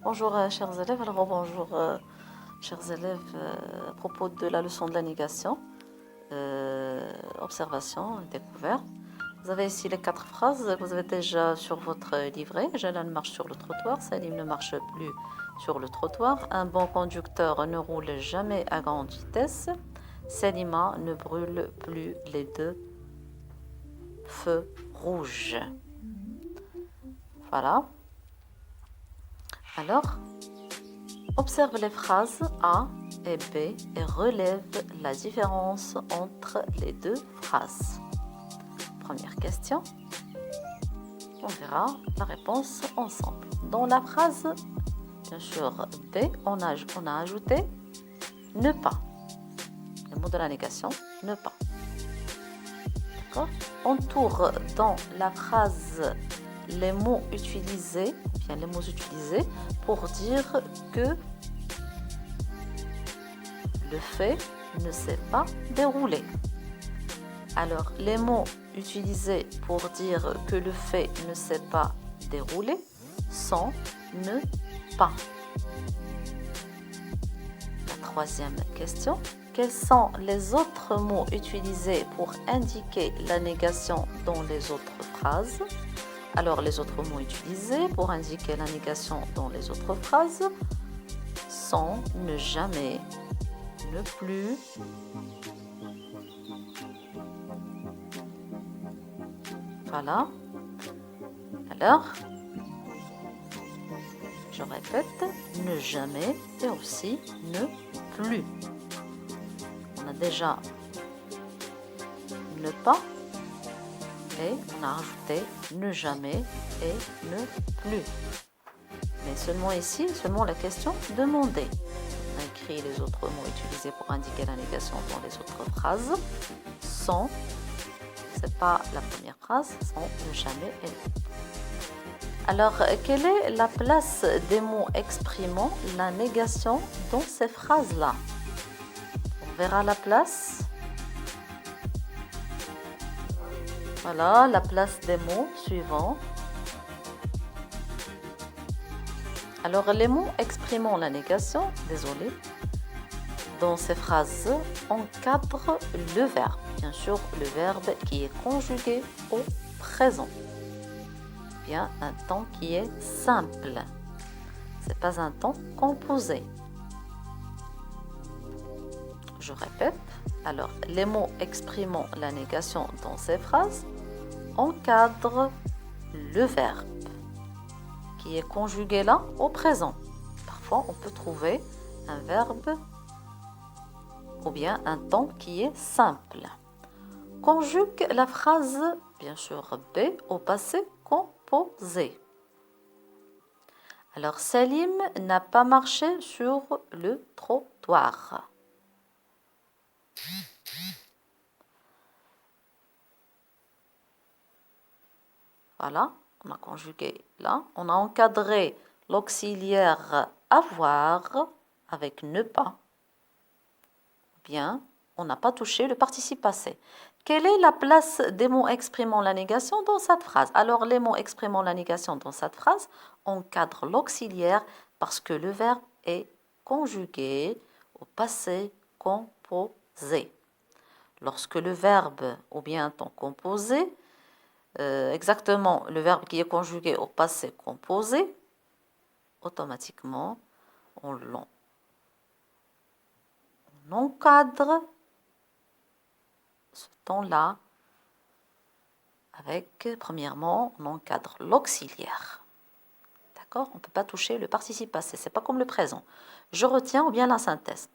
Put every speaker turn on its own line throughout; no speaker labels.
Bonjour chers élèves, alors bonjour chers élèves à propos de la leçon de la négation, observation et découverte. Vous avez ici les 4 phrases que vous avez déjà sur votre livret. Jalan marche sur le trottoir, Salim ne marche plus sur le trottoir, un bon conducteur ne roule jamais à grande vitesse, Salima ne brûle plus les deux feux rouges. Voilà. Alors, observe les phrases A et B et relève la différence entre les deux phrases. Première question. On verra la réponse ensemble. Dans la phrase, bien sûr, B, on a ajouté ne pas. Le mot de la négation, ne pas. D'accord ? On tourne dans la phrase les mots utilisés pour dire que le fait ne s'est pas déroulé. Alors, les mots utilisés pour dire que le fait ne s'est pas déroulé sont ne pas. La troisième question. Quels sont les autres mots utilisés pour indiquer la négation dans les autres phrases? Alors, les autres mots utilisés pour indiquer la négation dans les autres phrases sont ne jamais, ne plus, voilà. Alors, je répète, ne jamais et aussi ne plus. On a déjà ne pas et on a rajouté ne jamais et ne plus. Mais seulement ici, seulement la question demandée. On a écrit les autres mots utilisés pour indiquer la négation dans les autres phrases. Sont, c'est pas la première phrase, sont ne jamais et ne. Alors, quelle est la place des mots exprimant la négation dans ces phrases-là? On verra la place. Voilà, la place des mots suivants. Alors, les mots exprimant la négation, désolé, dans ces phrases encadrent le verbe. Bien sûr, le verbe qui est conjugué au présent. Bien, un temps qui est simple. C'est pas un temps composé. Je répète. Alors, les mots exprimant la négation dans ces phrases encadrent le verbe qui est conjugué là au présent. Parfois, on peut trouver un verbe ou bien un temps qui est simple. Conjugue la phrase, bien sûr, B au passé composé. Alors, Salim n'a pas marché sur le trottoir. Voilà, on a conjugué là. On a encadré l'auxiliaire avoir avec ne pas. Bien, on n'a pas touché le participe passé. Quelle est la place des mots exprimant la négation dans cette phrase? Alors, les mots exprimant la négation dans cette phrase encadrent l'auxiliaire parce que le verbe est conjugué au passé composé. Lorsque le verbe ou bien un temps composé, exactement le verbe qui est conjugué au passé composé, automatiquement, on encadre ce temps-là avec, premièrement, on encadre l'auxiliaire. D'accord? On ne peut pas toucher le participe passé, c'est pas comme le présent. Je retiens ou bien la synthèse.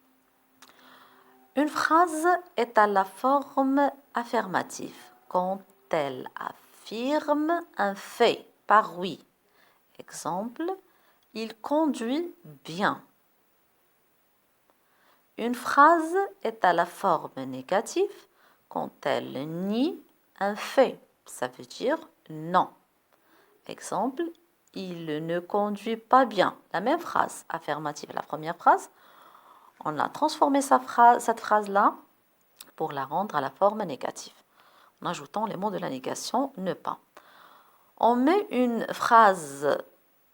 Une phrase est à la forme affirmative quand elle affirme un fait par oui. Exemple, il conduit bien. Une phrase est à la forme négative quand elle nie un fait. Ça veut dire non. Exemple, il ne conduit pas bien. La même phrase affirmative, la première phrase, on a transformé cette phrase-là pour la rendre à la forme négative, en ajoutant les mots de la négation ne pas. On met une phrase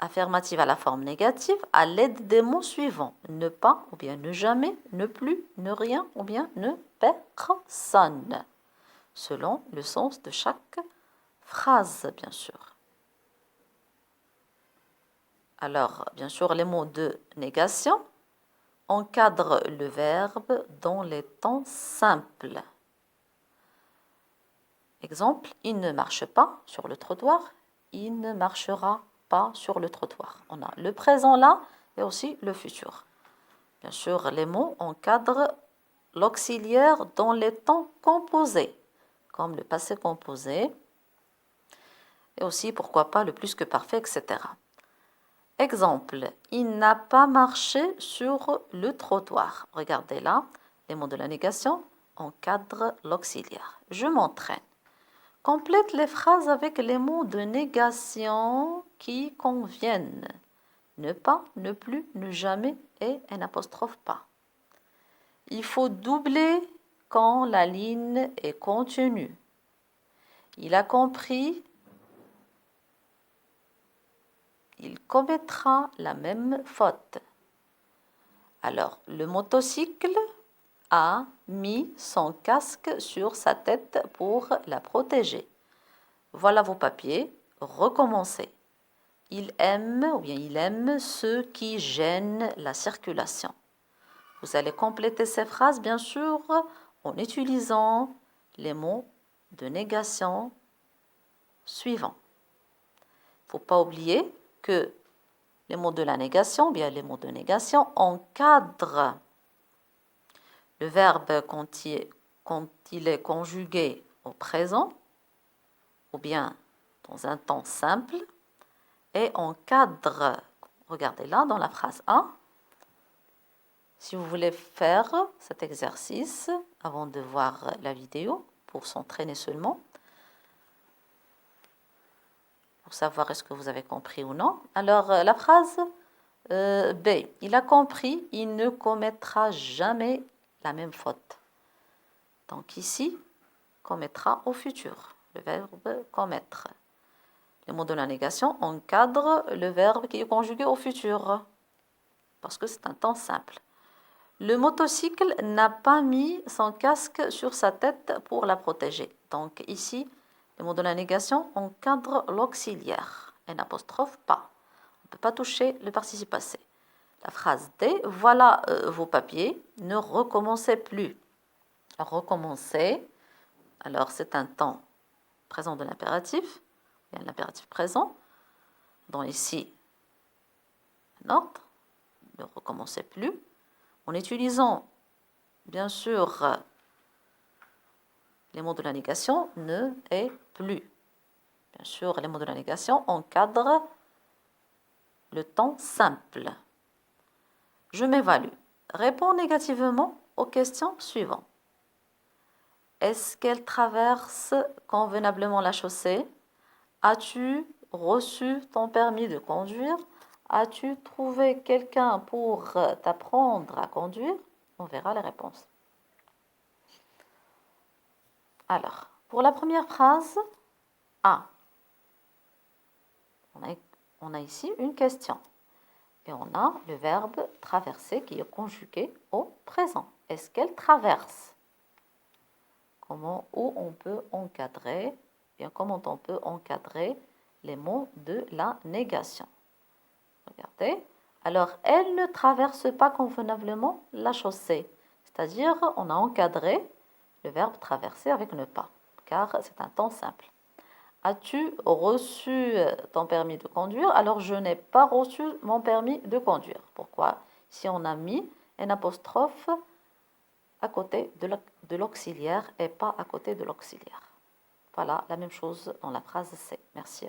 affirmative à la forme négative à l'aide des mots suivants. Ne pas, ou bien ne jamais, ne plus, ne rien, ou bien ne personne. Selon le sens de chaque phrase, bien sûr. Alors, bien sûr, les mots de négation encadrent le verbe dans les temps simples. Exemple, il ne marche pas sur le trottoir, il ne marchera pas sur le trottoir. On a le présent là et aussi le futur. Bien sûr, les mots encadrent l'auxiliaire dans les temps composés, comme le passé composé, et aussi, pourquoi pas, le plus que parfait, etc. Exemple, il n'a pas marché sur le trottoir. Regardez là, les mots de la négation encadrent l'auxiliaire. Je m'entraîne. Complète les phrases avec les mots de négation qui conviennent. Ne pas, ne plus, ne jamais et un apostrophe pas. Il faut doubler quand la ligne est contenue. Il a compris. Il commettra la même faute. Alors, le motocycle a mis son casque sur sa tête pour la protéger. Voilà vos papiers. Recommencez. Il aime ou bien il aime ceux qui gênent la circulation. Vous allez compléter ces phrases, bien sûr, en utilisant les mots de négation suivants. Il ne faut pas oublier que les mots de la négation, bien les mots de négation encadrent le verbe quand il est conjugué au présent ou bien dans un temps simple et encadrent, regardez là dans la phrase A, si vous voulez faire cet exercice avant de voir la vidéo pour s'entraîner seulement, pour savoir est-ce que vous avez compris ou non. Alors la phrase B, il a compris, il ne commettra jamais la même faute. Donc ici, commettra au futur, le verbe commettre. Les mots de la négation encadrent le verbe qui est conjugué au futur, parce que c'est un temps simple. Le motocycle n'a pas mis son casque sur sa tête pour la protéger. Donc ici, les mots de la négation encadrent l'auxiliaire, un apostrophe pas. On ne peut pas toucher le participe passé. La phrase D, voilà vos papiers, ne recommencez plus. Recommencer, alors c'est un temps présent de l'impératif, il y a l'impératif présent, dont ici, un ordre, ne recommencez plus, en utilisant bien sûr les mots de la négation, ne et plus. Bien sûr, les mots de la négation encadrent le temps simple. Je m'évalue. Réponds négativement aux questions suivantes. Est-ce qu'elle traverse convenablement la chaussée? As-tu reçu ton permis de conduire? As-tu trouvé quelqu'un pour t'apprendre à conduire? On verra les réponses. Alors, pour la première phrase, A. On a ici une question. Et on a le verbe traverser qui est conjugué au présent. Est-ce qu'elle traverse? Où on peut encadrer, bien comment on peut encadrer les mots de la négation. Regardez. Alors, elle ne traverse pas convenablement la chaussée. C'est-à-dire, on a encadré le verbe traverser avec ne pas, car c'est un temps simple. As-tu reçu ton permis de conduire? Alors, je n'ai pas reçu mon permis de conduire. Pourquoi? Si on a mis un apostrophe à côté de l'auxiliaire et pas à côté de l'auxiliaire. Voilà, la même chose dans la phrase C. Merci.